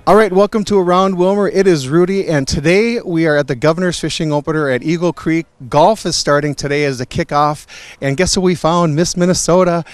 All right, welcome to Around Willmar. It is Rudy, and today we are at the Governor's Fishing Opener at Eagle Creek. Golf is starting today as the kickoff, and guess what we found? Miss Minnesota.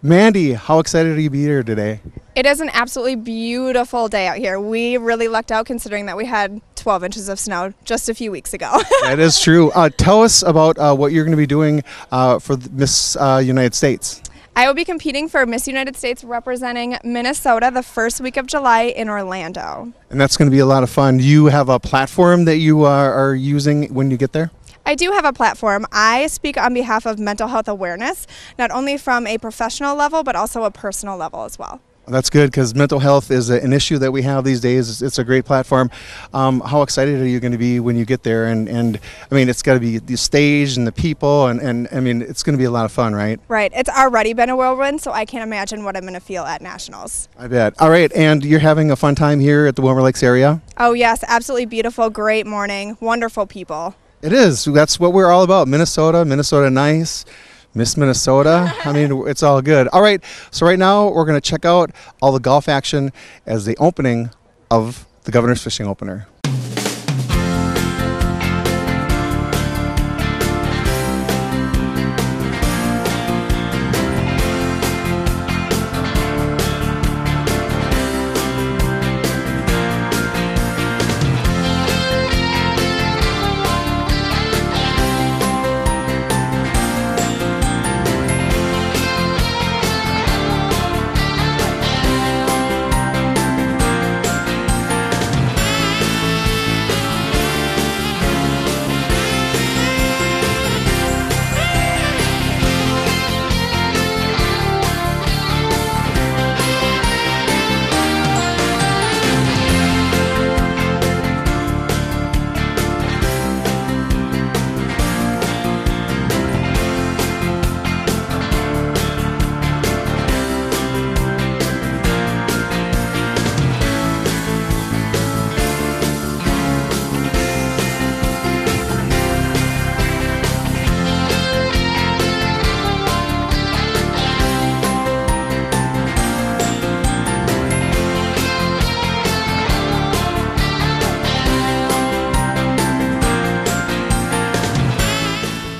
Mandy, how excited are you to be here today? It is an absolutely beautiful day out here. We really lucked out considering that we had 12 inches of snow just a few weeks ago. That is true. Tell us about what you're going to be doing for Miss United States. I will be competing for Miss United States representing Minnesota the first week of July in Orlando. And that's going to be a lot of fun. You have a platform that you are using when you get there? I do have a platform. I speak on behalf of mental health awareness, not only from a professional level, but also a personal level as well. That's good, because mental health is an issue that we have these days. It's a great platform. How excited are you going to be when you get there? And I mean, it's got to be the stage and the people, and I mean, it's going to be a lot of fun, right? Right. It's already been a whirlwind, so I can't imagine what I'm going to feel at Nationals. I bet. All right, and you're having a fun time here at the Willmar Lakes area? Oh yes, absolutely beautiful, great morning, wonderful people. It is. That's what we're all about. Minnesota nice. Miss Minnesota. I mean, it's all good. All right, so right now we're going to check out all the golf action as the opening of the Governor's Fishing Opener.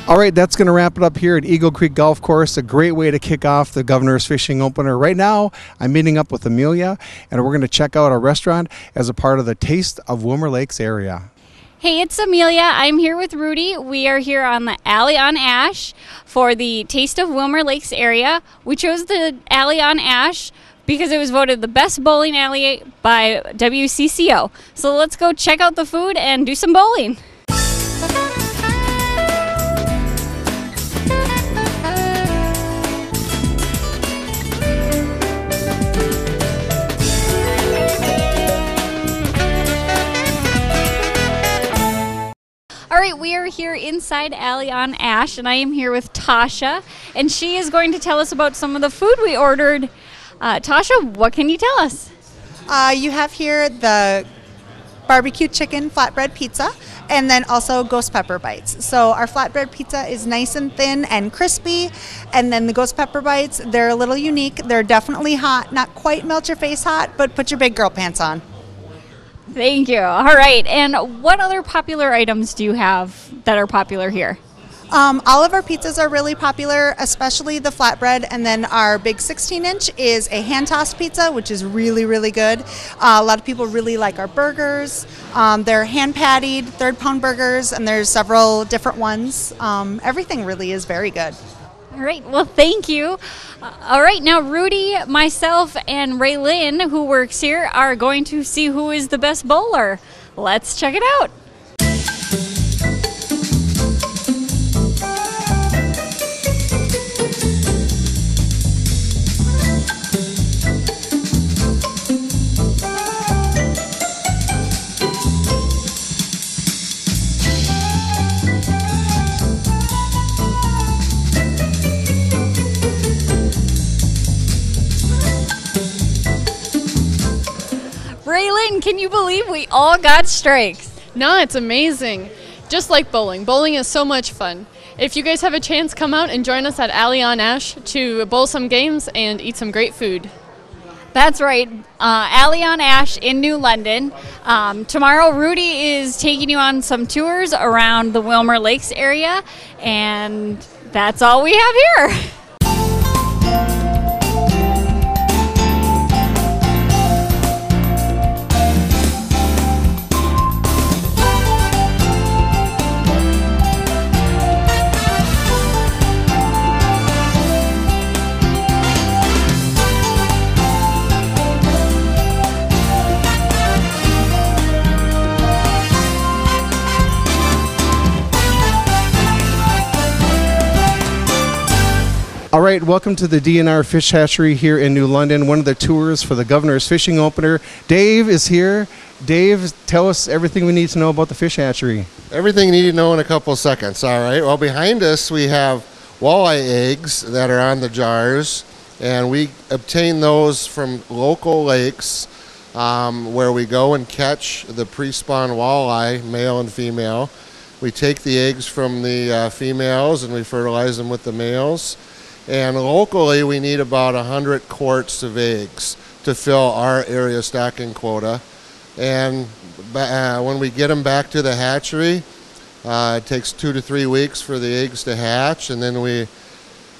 All right, that's going to wrap it up here at Eagle Creek Golf Course. A great way to kick off the Governor's Fishing Opener. Right now, I'm meeting up with Amelia, and we're going to check out our restaurant as a part of the Taste of Willmar Lakes area. Hey, it's Amelia. I'm here with Rudy. We are here on the Alley on Ash for the Taste of Willmar Lakes area. We chose the Alley on Ash because it was voted the best bowling alley by WCCO. So let's go check out the food and do some bowling. All right, we are here inside Alley on Ash, and I am here with Tasha, and she is going to tell us about some of the food we ordered. Tasha, what can you tell us? You have here the barbecue chicken flatbread pizza, and then also ghost pepper bites. So our flatbread pizza is nice and thin and crispy, and then the ghost pepper bites, they're a little unique. They're definitely hot, not quite melt your face hot, but put your big girl pants on. Thank you. All right, and what other popular items do you have that are popular here? All of our pizzas are really popular, especially the flatbread, and then our big 16-inch is a hand-tossed pizza, which is really, really good. A lot of people really like our burgers. They're hand-pattied, third-pound burgers, and there's several different ones. Everything really is very good. All right, well, thank you. All right, now Rudy, myself, and Raylyn, who works here, are going to see who is the best bowler. Let's check it out. Raylyn, can you believe we all got strikes? No, it's amazing. Just like bowling. Bowling is so much fun. If you guys have a chance, come out and join us at Alley on Ash to bowl some games and eat some great food. That's right. Alley on Ash in New London. Tomorrow, Rudy is taking you on some tours around the Willmar Lakes area, and that's all we have here. All right, welcome to the DNR Fish Hatchery here in New London, one of the tours for the Governor's Fishing Opener. Dave is here. Dave, tell us everything we need to know about the fish hatchery. Everything you need to know in a couple of seconds, all right? Well, behind us we have walleye eggs that are on the jars, and we obtain those from local lakes where we go and catch the pre-spawn walleye, male and female. We take the eggs from the females and we fertilize them with the males. And locally, we need about 100 quarts of eggs to fill our area stocking quota. And when we get them back to the hatchery, it takes 2 to 3 weeks for the eggs to hatch, and then we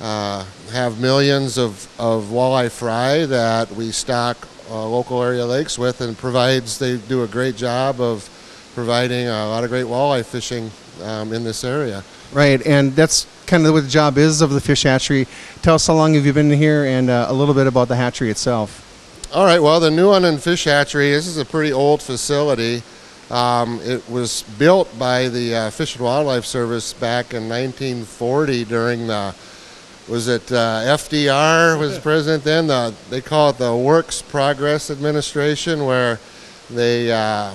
have millions of walleye fry that we stock local area lakes with, and they do a great job of providing a lot of great walleye fishing in this area. Right, and that's kind of what the job is of the fish hatchery. Tell us how long have you been here, and a little bit about the hatchery itself. All right, well, the New London Fish Hatchery, this is a pretty old facility. It was built by the Fish and Wildlife Service back in 1940 during the, FDR was president then? They call it the Works Progress Administration, where there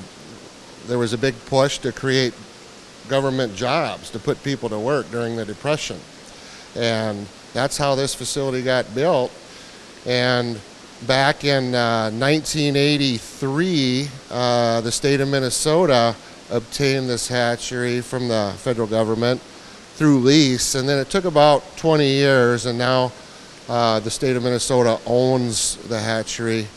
was a big push to create government jobs to put people to work during the Depression. And that's how this facility got built. And back in 1983, the state of Minnesota obtained this hatchery from the federal government through lease, and then it took about 20 years, and now the state of Minnesota owns the hatchery,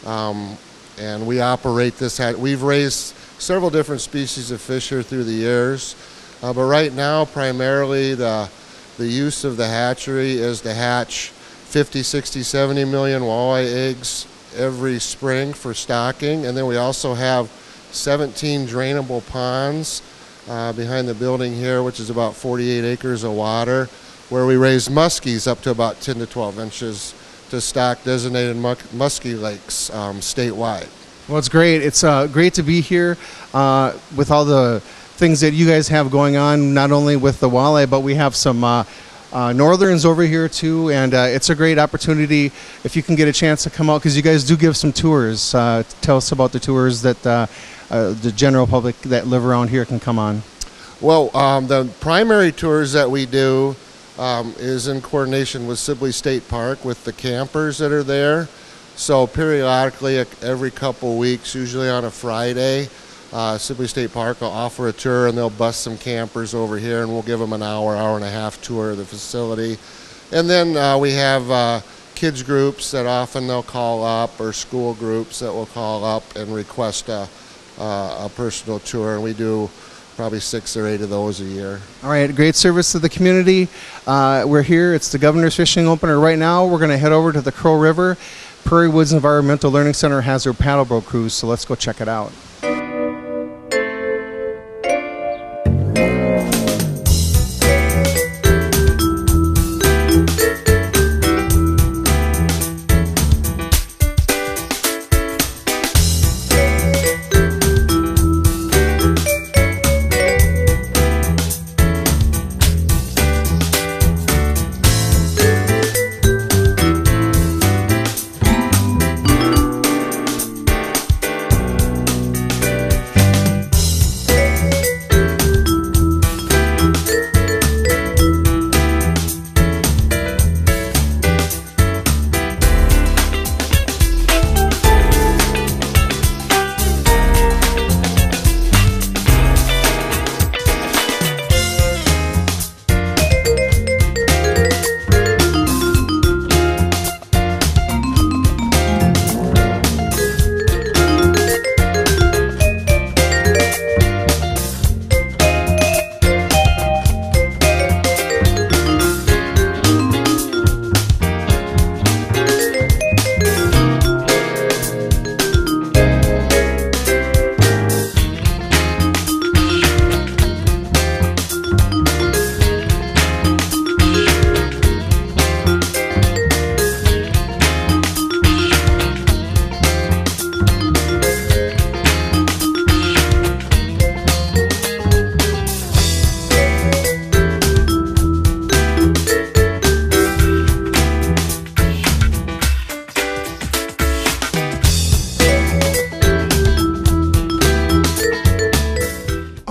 and we operate this hatchery. We've raised several different species of fish here through the years, but right now primarily the use of the hatchery is to hatch 50, 60, 70 million walleye eggs every spring for stocking, and then we also have 17 drainable ponds behind the building here, which is about 48 acres of water, where we raise muskies up to about 10 to 12 inches to stock designated muskie lakes statewide. Well, it's great. It's great to be here with all the things that you guys have going on, not only with the walleye, but we have some northerns over here too, and it's a great opportunity if you can get a chance to come out, because you guys do give some tours. Tell us about the tours that the general public that live around here can come on. Well, the primary tours that we do is in coordination with Sibley State Park with the campers that are there. So periodically, every couple weeks, usually on a Friday, Sibley State Park will offer a tour, and they'll bus some campers over here, and we'll give them an hour and a half tour of the facility. And then we have kids groups that often they'll call up, or school groups that will call up and request a personal tour, and we do probably 6 or 8 of those a year. All right, great service to the community. We're here. It's the Governor's Fishing Opener. Right now, we're going to head over to the Crow River. Prairie Woods Environmental Learning Center has their paddleboat cruise, so let's go check it out.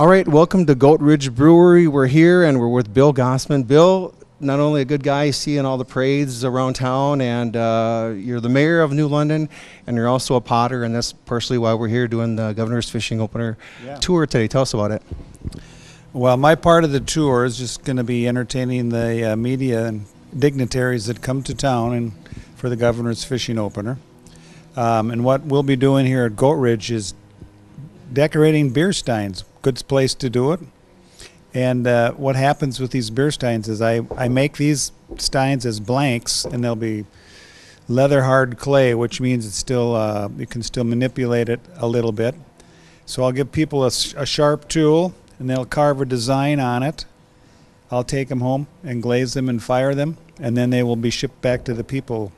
All right, welcome to Goat Ridge Brewery. We're here and we're with Bill Gossman. Bill, not only a good guy seeing all the parades around town, and you're the mayor of New London, and you're also a potter, and that's partially why we're here doing the Governor's Fishing Opener tour today. Tell us about it. Well, my part of the tour is just going to be entertaining the media and dignitaries that come to town and for the Governor's Fishing Opener. And what we'll be doing here at Goat Ridge is decorating beer steins. Good place to do it. And what happens with these beer steins is I make these steins as blanks, and they'll be leather hard clay, which means it's still you can still manipulate it a little bit. So I'll give people a sharp tool, and they'll carve a design on it. I'll take them home and glaze them and fire them, and then they will be shipped back to the people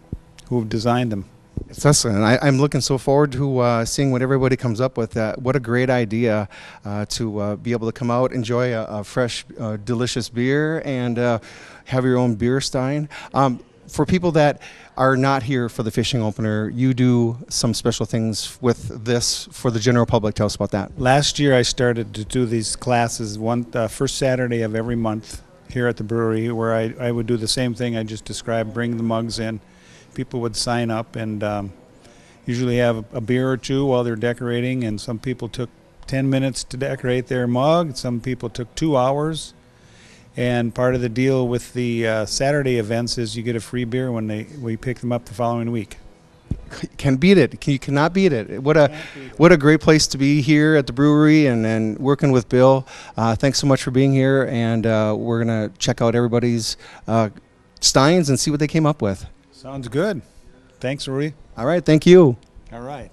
who've designed them. It's excellent. I'm looking so forward to seeing what everybody comes up with. What a great idea to be able to come out, enjoy a fresh, delicious beer, and have your own beer stein. For people that are not here for the fishing opener, you do some special things with this for the general public. Tell us about that. Last year I started to do these classes first Saturday of every month here at the brewery, where I would do the same thing I just described, bring the mugs in. People would sign up and usually have a beer or two while they're decorating, and some people took 10 minutes to decorate their mug, some people took 2 hours. And part of the deal with the Saturday events is you get a free beer when we pick them up the following week. Can beat it. You cannot beat it. What a great place to be here at the brewery and working with Bill. Thanks so much for being here, and we're going to check out everybody's steins and see what they came up with. Sounds good. Thanks, Rudy. All right, thank you. All right.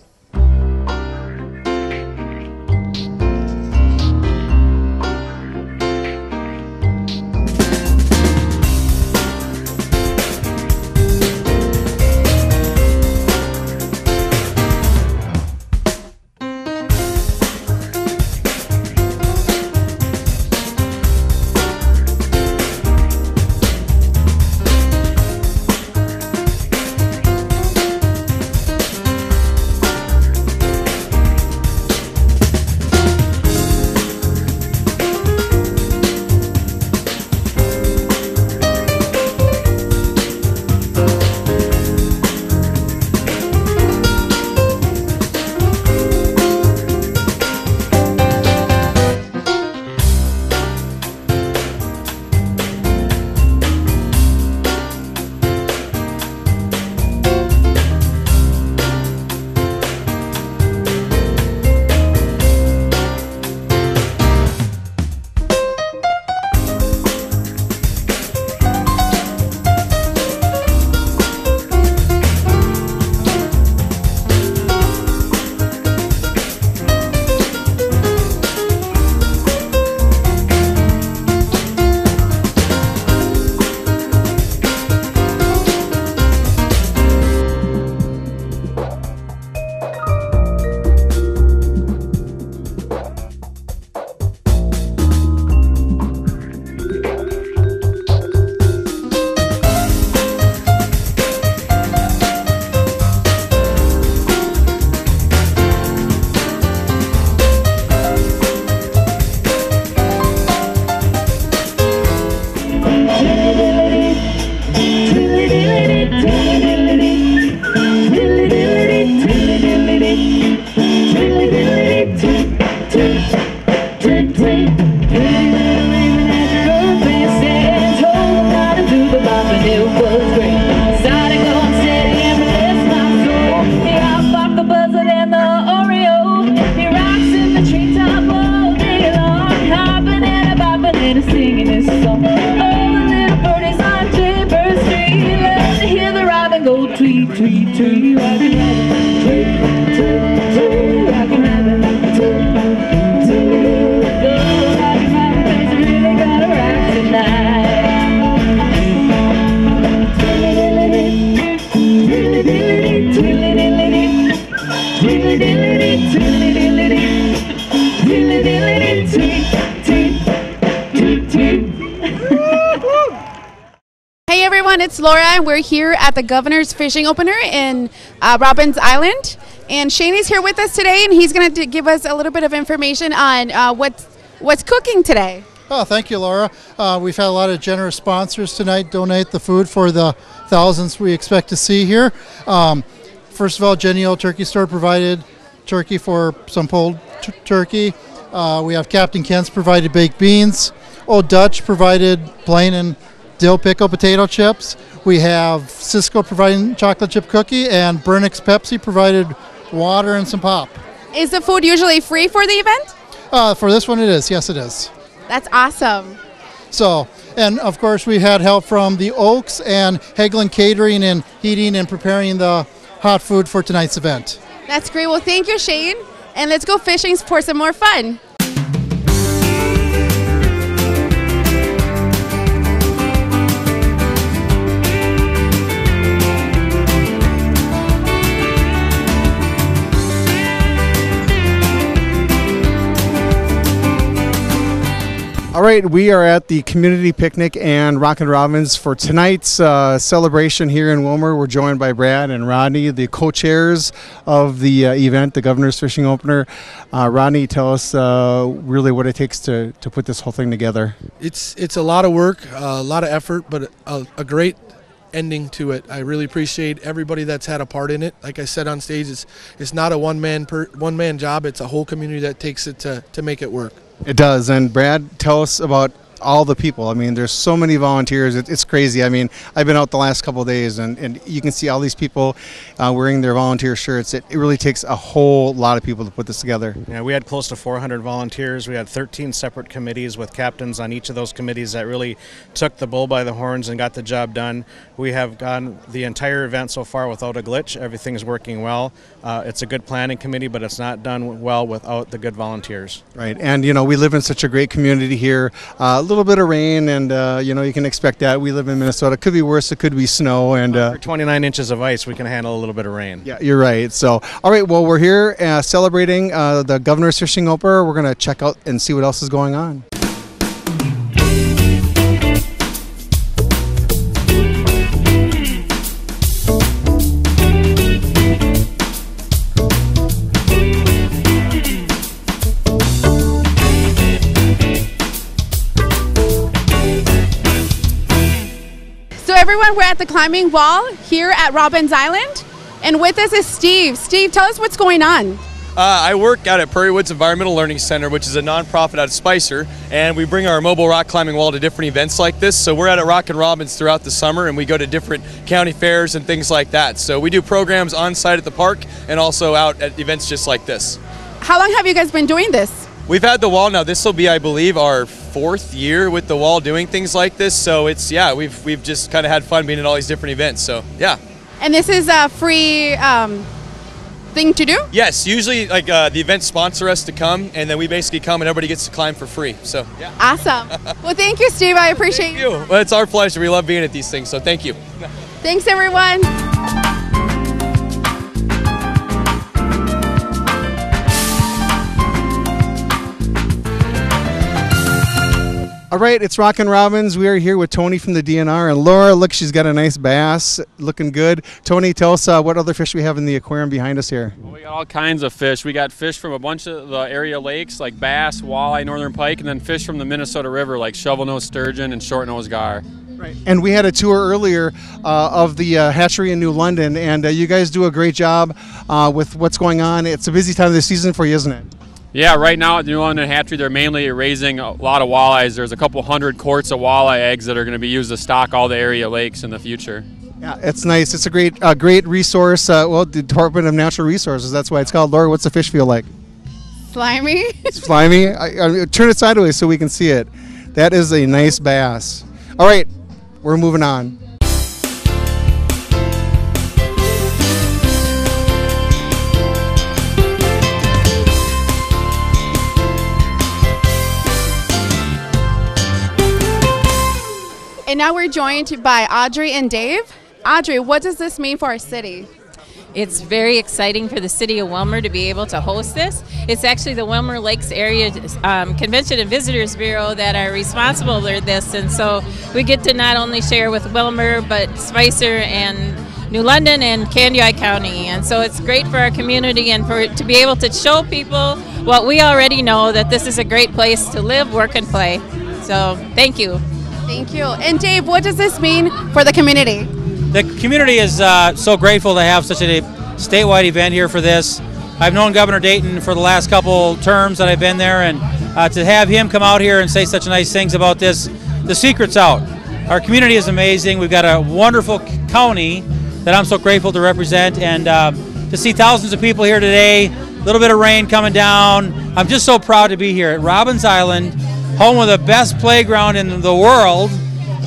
Tweet, tweet, tweet, rockin' rabbit, tweet, tweet, tweet, rockin' rabbit, tweet, tweet, go rockin' rabbit, 'cause you really gotta rock tonight. Twiddly-diddly-dee, twiddly-diddly-dee, twiddly-diddly-dee, twiddly-diddly-dee, twiddly-diddly-dee, twiddly-diddly-dee, tweet, tweet, tweet, tweet. Hey everyone, it's Laura, and we're here at the Governor's Fishing Opener in Robbins Island. And Shane is here with us today, and he's going to give us a little bit of information on what's cooking today? Oh, thank you, Laura. We've had a lot of generous sponsors tonight donate the food for the thousands we expect to see here. First of all, Jenny O Turkey Store provided turkey for some pulled turkey. We have Captain Kent's provided baked beans. Old Dutch provided plain and dill pickle potato chips. We have Cisco providing chocolate chip cookie, and Burnix Pepsi provided water and some pop. Is the food usually free for the event? For this one it is, yes it is. That's awesome. So, and of course we had help from the Oaks and Hagelin Catering in heating and preparing the hot food for tonight's event. That's great. Well, thank you, Shane. And let's go fishing for some more fun. All right, we are at the community picnic and Rockin' Robins for tonight's celebration here in Willmar. We're joined by Brad and Rodney, the co-chairs of the event, the Governor's Fishing Opener. Rodney, tell us really what it takes to put this whole thing together. It's a lot of work, a lot of effort, but a great ending to it. I really appreciate everybody that's had a part in it. Like I said on stage, it's not a one-man job. It's a whole community that takes it to make it work. It does. And Brad, tell us about all the people. I mean, there's so many volunteers. It's crazy. I mean, I've been out the last couple of days, and you can see all these people wearing their volunteer shirts. It really takes a whole lot of people to put this together. Yeah, we had close to 400 volunteers. We had 13 separate committees with captains on each of those committees that really took the bull by the horns and got the job done. We have gone the entire event so far without a glitch. Everything's working well. It's a good planning committee, but it's not done well without the good volunteers. Right, and you know, we live in such a great community here. A little bit of rain, and you know, you can expect that. We live in Minnesota. It could be worse. It could be snow, and for 29 inches of ice, we can handle a little bit of rain. Yeah, you're right. So, all right. Well, we're here celebrating the Governor's Fishing Opener. We're going to check out and see what else is going on. So everyone, we're at the climbing wall here at Robbins Island, and with us is Steve. Steve, tell us what's going on. I work out at Prairie Woods Environmental Learning Center, which is a nonprofit out of Spicer, and we bring our mobile rock climbing wall to different events like this. So we're at Rockin' Robins throughout the summer, and we go to different county fairs and things like that. So we do programs on site at the park and also out at events just like this. How long have you guys been doing this? We've had the wall now. This will be, I believe, our 4th year with the wall doing things like this. So it's, yeah, we've just kind of had fun being at all these different events. So yeah. And this is a free thing to do? Yes, usually like the events sponsor us to come, and then we basically come and everybody gets to climb for free. So yeah. Awesome. Well, thank you, Steve. I appreciate you. Well, it's our pleasure. We love being at these things. So thank you. Thanks, everyone. All right, it's Rockin' Robins. We are here with Tony from the DNR, and Laura, look, she's got a nice bass, looking good. Tony, tell us what other fish we have in the aquarium behind us here. Well, we got all kinds of fish. We got fish from a bunch of the area lakes like bass, walleye, northern pike, and then fish from the Minnesota River like shovel-nosed sturgeon and short-nosed gar. Right. And we had a tour earlier of the hatchery in New London, and you guys do a great job with what's going on. It's a busy time of the season for you, isn't it? Yeah, right now at the New London Hatchery, they're mainly raising a lot of walleyes. There's a couple hundred quarts of walleye eggs that are going to be used to stock all the area lakes in the future. Yeah, it's nice. It's a great resource. Well, the Department of Natural Resources, that's why it's called. Laura, what's the fish feel like? Slimy. It's slimy. I turn it sideways so we can see it. That is a nice bass. All right, we're moving on. And now we're joined by Audrey and Dave. Audrey, what does this mean for our city? It's very exciting for the city of Willmar to be able to host this. It's actually the Willmar Lakes Area Convention and Visitors Bureau that are responsible for this, and so we get to not only share with Willmar but Spicer and New London and Candioi County. And so it's great for our community and to be able to show people what we already know, that this is a great place to live, work, and play. So thank you. Thank you. And Dave, what does this mean for the community? The community is so grateful to have such a statewide event here for this. I've known Governor Dayton for the last couple terms that I've been there, and to have him come out here and say such nice things about this, the secret's out. Our community is amazing. We've got a wonderful county that I'm so grateful to represent, and to see thousands of people here today, a little bit of rain coming down. I'm just so proud to be here at Robbins Island, home of the best playground in the world,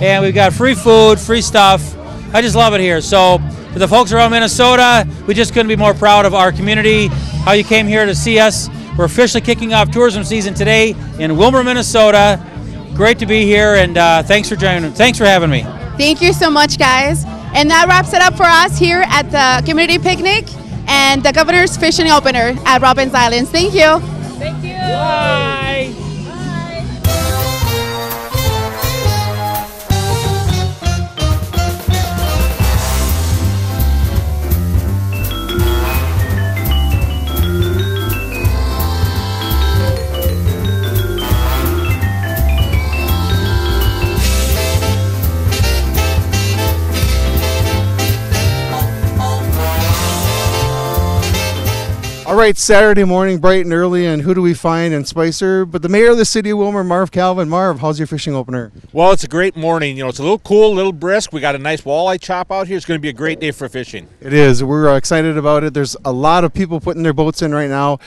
and we've got free food, free stuff. I just love it here. So for the folks around Minnesota, we just couldn't be more proud of our community, how you came here to see us. We're officially kicking off tourism season today in Willmar, Minnesota. Great to be here, and thanks for joining. Thanks for having me. Thank you so much, guys. And that wraps it up for us here at the community picnic and the Governor's Fishing Opener at Robbins Islands. Thank you. Thank you. Bye. All right, Saturday morning, bright and early, and who do we find in Spicer? But the mayor of the city of Willmar, Marv Calvin. Marv, how's your fishing opener? Well, it's a great morning. You know, it's a little cool, a little brisk. We got a nice walleye chop out here. It's going to be a great day for fishing. It is. We're excited about it. There's a lot of people putting their boats in right now.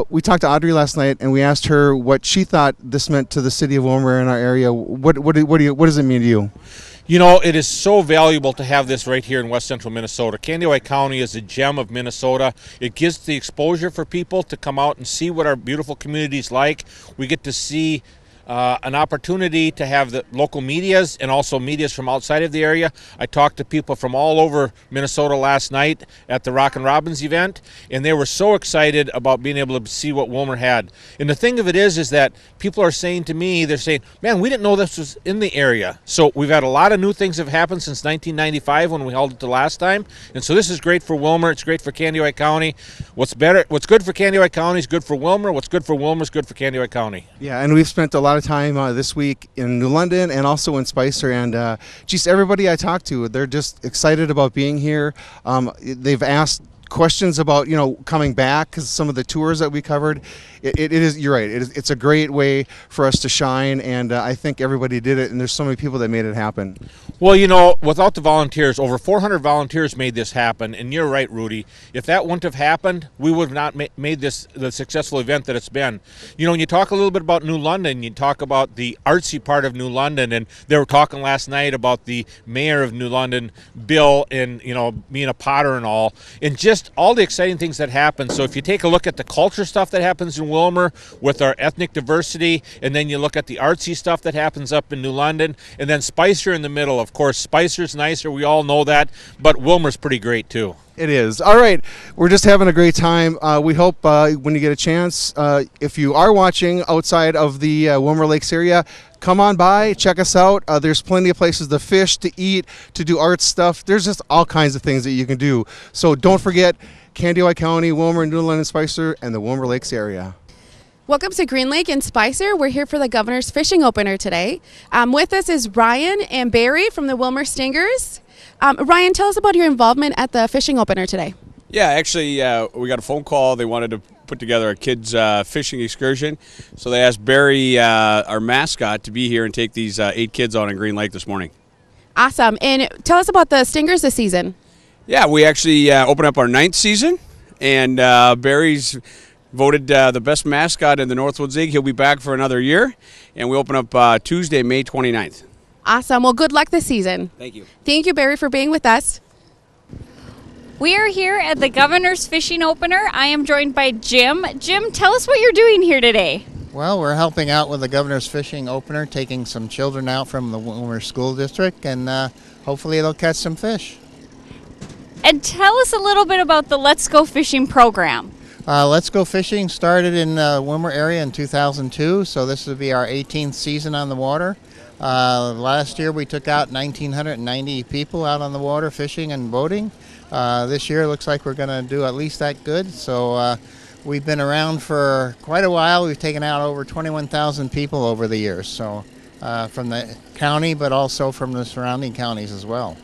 We talked to Audrey last night, and we asked her what she thought this meant to the city of Willmar in our area. What does it mean to you? You know, it is so valuable to have this right here in west central Minnesota. Candioi County is a gem of Minnesota. It gives the exposure for people to come out and see what our beautiful community is like. We get to see an opportunity to have the local medias and also medias from outside of the area. I talked to people from all over Minnesota last night at the Rockin' Robbins event, and they were so excited about being able to see what Willmar had. And the thing of it is that people are saying to me, they're saying, man, we didn't know this was in the area. So we've had a lot of new things have happened since 1995 when we held it the last time. And so this is great for Willmar. It's great for Candioi County. What's good for Candioi County is good for Willmar. What's good for Willmar is good for Candioi County. Yeah, and we've spent a lot of time this week in New London and also in Spicer, and geez, everybody I talked to, they're just excited about being here. They've asked questions about coming back because some of the tours that we covered. It is, you're right, it's a great way for us to shine, and I think everybody did it, and there's so many people that made it happen. Well, you know, without the volunteers, over 400 volunteers made this happen, and you're right, Rudy. If that wouldn't have happened, we would have not made this the successful event that it's been. You know, when you talk a little bit about New London, you talk about the artsy part of New London, and they were talking last night about the mayor of New London, Bill, and, being a potter and all, and just all the exciting things that happen. So if you take a look at the culture stuff that happens in Willmar with our ethnic diversity, and then you look at the artsy stuff that happens up in New London, and then Spicer in the middle. Of course, Spicer's nicer, we all know that, but Willmar's pretty great too. It is. All right, we're just having a great time. We hope when you get a chance, if you are watching outside of the Willmar Lakes area, come on by, check us out. There's plenty of places to fish, to eat, to do art stuff. There's just all kinds of things that you can do. So don't forget Candioi County, Willmar, New London, Spicer, and the Willmar Lakes area. Welcome to Green Lake and Spicer. We're here for the Governor's Fishing Opener today. With us is Ryan and Barry from the Willmar Stingers. Ryan, tell us about your involvement at the fishing opener today. Yeah, actually, we got a phone call. They wanted to put together a kids' fishing excursion, so they asked Barry, our mascot, to be here and take these 8 kids out on Green Lake this morning. Awesome. And tell us about the Stingers this season. Yeah, we actually opened up our 9th season, and Barry's voted the best mascot in the Northwoods League. He'll be back for another year, and we open up Tuesday, May 29th. Awesome. Well, good luck this season. Thank you. Thank you, Barry, for being with us. We are here at the Governor's Fishing Opener. I am joined by Jim. Jim, tell us what you're doing here today. Well, we're helping out with the Governor's Fishing Opener, taking some children out from the Willmar School District, and hopefully they'll catch some fish. And tell us a little bit about the Let's Go Fishing program. Let's Go Fishing started in the Willmar area in 2002, so this will be our 18th season on the water. Last year we took out 1,990 people out on the water fishing and boating. This year it looks like we're going to do at least that good. So we've been around for quite a while. We've taken out over 21,000 people over the years. So from the county, but also from the surrounding counties as well.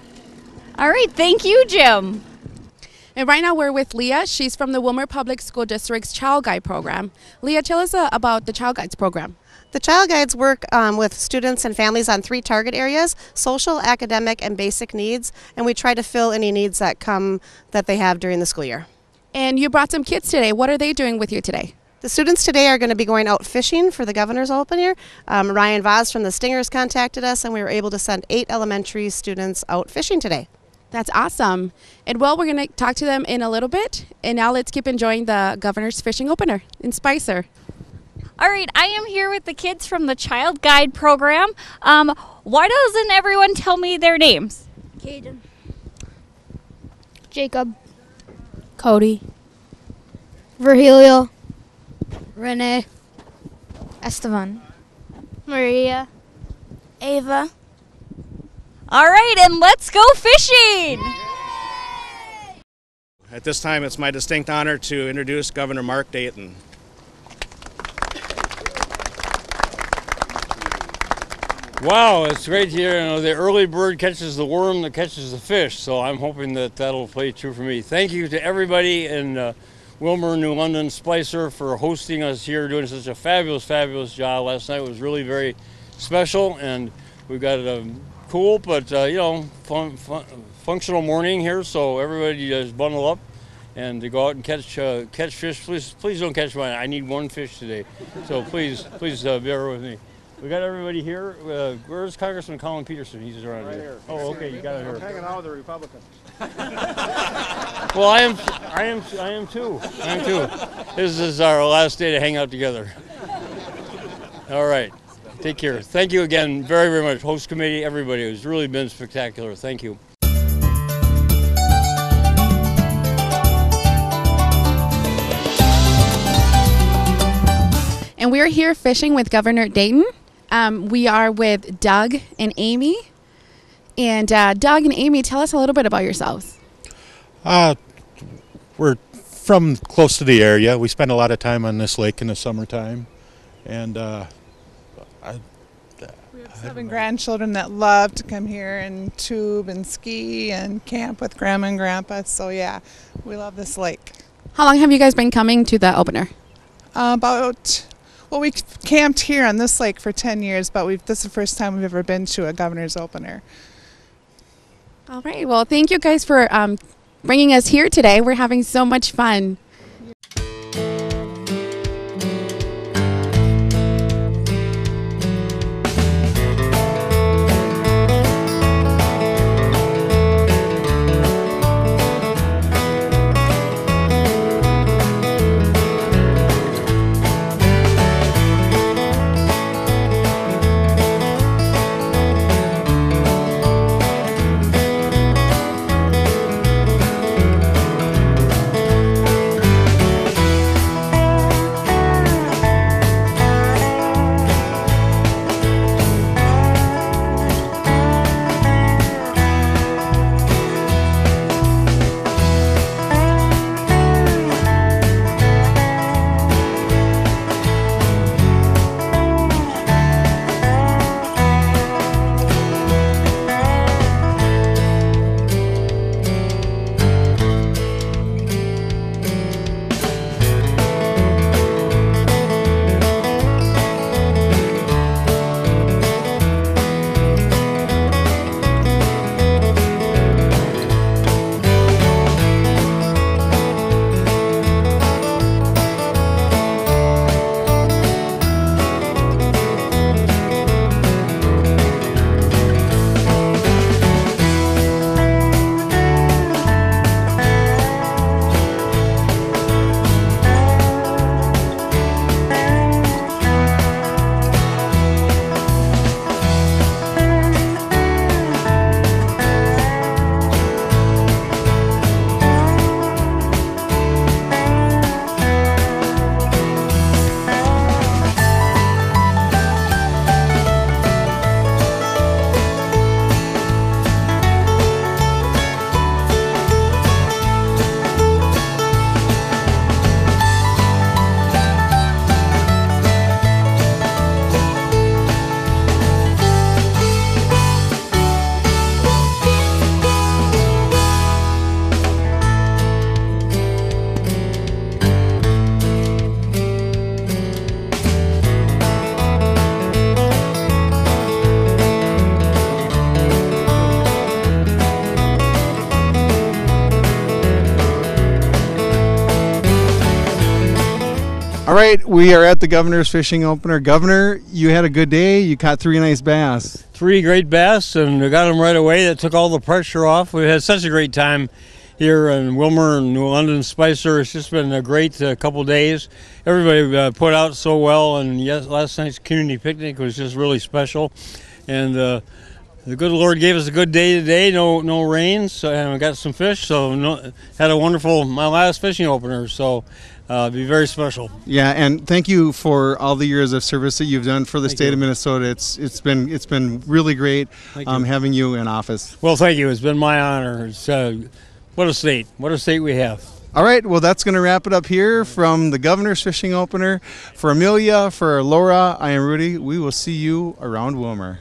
All right, thank you, Jim. And right now we're with Leah. She's from the Willmar Public School District's Child Guide program. Leah, tell us about the Child Guides program. The Child Guides work with students and families on 3 target areas: social, academic, and basic needs, and we try to fill any needs that they have during the school year. And you brought some kids today. What are they doing with you today? The students today are going to be going out fishing for the Governor's Opener. Ryan Voss from the Stingers contacted us, and we were able to send 8 elementary students out fishing today. That's awesome. And well, we're going to talk to them in a little bit. And now let's keep enjoying the Governor's Fishing Opener in Spicer. All right, I am here with the kids from the Child Guide program. Why doesn't everyone tell me their names? Caden. Jacob. Cody. Virgilio. Renee. Esteban. Maria. Ava. All right, and let's go fishing! At this time, it's my distinct honor to introduce Governor Mark Dayton. Wow, it's great to hear, the early bird catches the worm that catches the fish, so I'm hoping that that'll play true for me. Thank you to everybody in Willmar, New London, Spicer for hosting us here, doing such a fabulous, fabulous job. Last night was really very special, and we've got a cool but functional morning here, so everybody just bundle up and to go out and catch fish. Please don't catch mine. I need 1 fish today, so please bear with me. We got everybody here. Where's Congressman Colin Peterson? He's around here. Oh, okay, you got it here. I'm hanging out with the Republicans. Well, I am too. This is our last day to hang out together. All right. Take care. Thank you again very, very much. Host committee, everybody. It's really been spectacular. Thank you. And we're here fishing with Governor Dayton. We are with Doug and Amy. And Doug and Amy, tell us a little bit about yourselves. We're from close to the area. We spend a lot of time on this lake in the summertime. And we have 7 grandchildren that love to come here and tube and ski and camp with Grandma and Grandpa. So yeah, we love this lake. How long have you guys been coming to the opener? We camped here on this lake for 10 years, but this is the first time we've ever been to a Governor's Opener. All right. Well, thank you guys for bringing us here today. We're having so much fun. All right, we are at the Governor's Fishing Opener. Governor, you had a good day. You caught 3 nice bass. 3 great bass, and we got them right away. That took all the pressure off. We had such a great time here in Willmar and New London Spicer. It's just been a great couple days. Everybody put out so well, and yes, last night's community picnic was just really special. And the good Lord gave us a good day today. No rains, and we got some fish. So had a wonderful my last fishing opener. So. Be very special. Yeah, and thank you for all the years of service that you've done for the state of Minnesota. It's been really great having you in office. Well, thank you. It's been my honor. It's, what a state we have. All right, well, that's going to wrap it up here from the Governor's Fishing Opener. For Amelia, for Laura, I am Rudy. We will see you around Willmar.